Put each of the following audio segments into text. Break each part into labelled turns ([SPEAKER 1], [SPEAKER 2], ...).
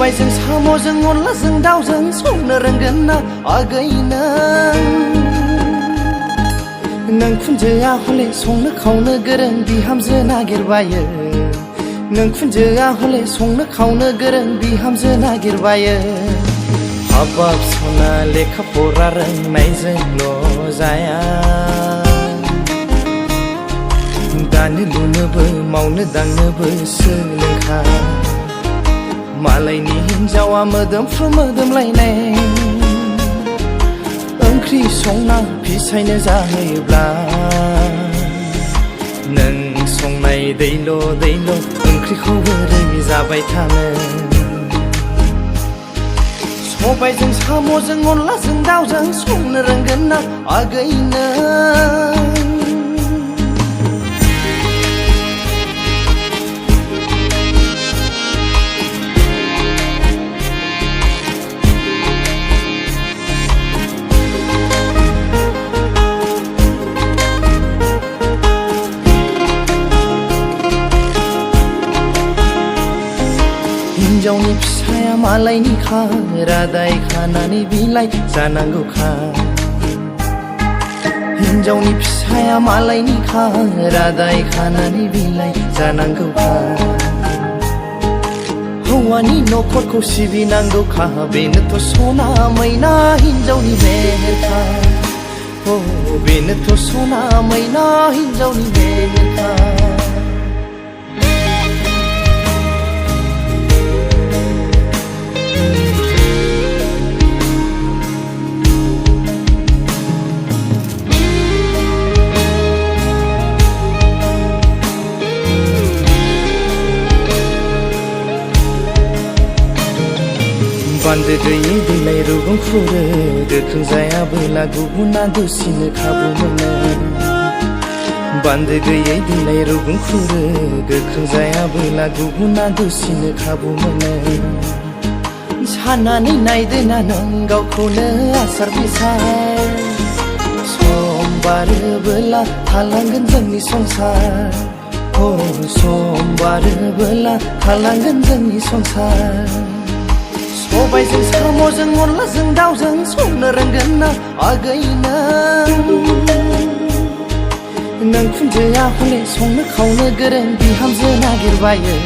[SPEAKER 1] सबायजों साम'जों अनलाजों दाउजों संनो रोंगोन ना आगै नों खुनजोआ हले संनो खावनो गोरों बिहामजो नागिरबायो नों खुनजोआ हले संनो खावनो गोरों बिहामजो नागिरबायो हाबाब सना लेखा फरा रोंनायजोंल' जाया दानो लुनोबो मावनो दांनोबो सोलोंखा मालायनि हिन्जावा मोदोमफ्रु मोदोमलायनाय ओंख्रि संना फिसायनो जाहोयोब्ला नों संनाय दैल' ओंख्रिखौ बोरै जाबाय थानो सबायजों साम'जों अनलाजों दाउजों संनो रोंगोन ना आगै हिन्जावनि फिसाया मालायनि खा रादाय खानानै बिलाइ जानांगौखा हिन्जावनि फिसाया मालायनि खा रादाय खानानै बिलाइ जानांगौखा हौवानि नखरखौ सिबिनांगौखा बेनोथ' सना मैना हिन्जावनि मेहेरखा बेनोथ' सना मैना हिन्जावनि मेहेरखा बान्दो गैयै दैलाय रुगुं खुरो गोख्रों जायाबोला गुबुना दुसिनो खाबु मोनो बान्दो गैयै दैलाय रुगुं खुरो गोख्रों जायाबोला गुबुना दुसिनो खाबु मोनो साननानै नायदो ना नों गावखौनो आसार बिसार सम बारोबोला थालांगोन जोंनि संसार सम बारोबोला थालांगोन जोंनि संसार सबायजों साम'जों अनलाजों दाउजों संनो रोंगोन ना आगै नों खुनजोआ हले संनो खावनो गोरों बिहामजो नागिरबायो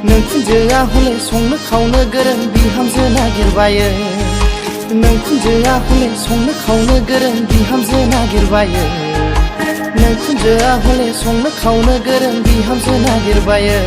[SPEAKER 1] नों खुनजोआ हले संनो खावनो गोरों बिहामजो नागिरबायो नों खुनजोआ हले संनो खावनो गोरों बिहामजो नागिरबायो नों खुनजोआ हले संनो खावनो गोरों बिहामजो नागिरबायो